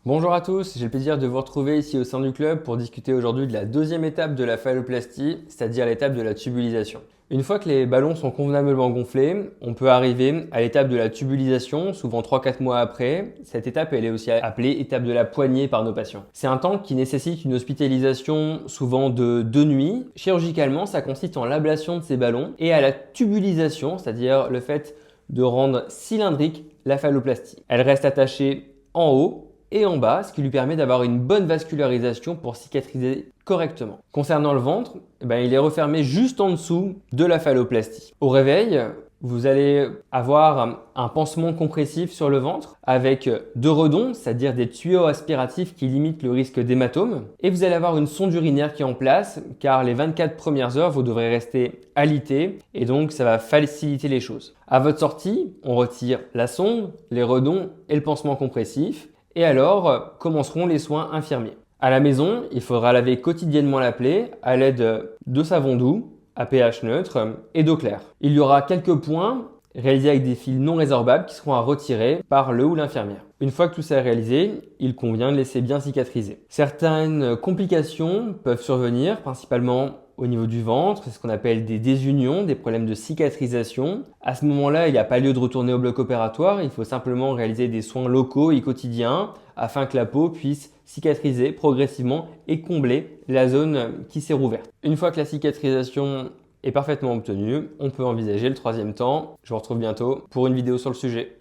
Bonjour à tous, j'ai le plaisir de vous retrouver ici au sein du club pour discuter aujourd'hui de la deuxième étape de la phalloplastie, c'est-à-dire l'étape de la tubulisation. Une fois que les ballons sont convenablement gonflés, on peut arriver à l'étape de la tubulisation, souvent 3-4 mois après. Cette étape, elle est aussi appelée étape de la poignée par nos patients. C'est un temps qui nécessite une hospitalisation souvent de 2 nuits. Chirurgicalement, ça consiste en l'ablation de ces ballons et à la tubulisation, c'est-à-dire le fait de rendre cylindrique la phalloplastie. Elle reste attachée en haut et en bas, ce qui lui permet d'avoir une bonne vascularisation pour cicatriser correctement. Concernant le ventre, il est refermé juste en dessous de la phalloplastie. Au réveil, vous allez avoir un pansement compressif sur le ventre avec 2 redons, c'est-à-dire des tuyaux aspiratifs qui limitent le risque d'hématome. Et vous allez avoir une sonde urinaire qui est en place car les 24 premières heures, vous devrez rester alité et donc ça va faciliter les choses. À votre sortie, on retire la sonde, les redons et le pansement compressif. Et alors commenceront les soins infirmiers. À la maison, il faudra laver quotidiennement la plaie à l'aide de savon doux à pH neutre et d'eau claire. Il y aura quelques points réalisés avec des fils non résorbables qui seront à retirer par le ou l'infirmière. Une fois que tout ça est réalisé, il convient de laisser bien cicatriser. Certaines complications peuvent survenir, principalement au niveau du ventre, c'est ce qu'on appelle des désunions, des problèmes de cicatrisation. À ce moment-là, il n'y a pas lieu de retourner au bloc opératoire, il faut simplement réaliser des soins locaux et quotidiens afin que la peau puisse cicatriser progressivement et combler la zone qui s'est rouverte. Une fois que la cicatrisation est parfaitement obtenue, on peut envisager le troisième temps. Je vous retrouve bientôt pour une vidéo sur le sujet.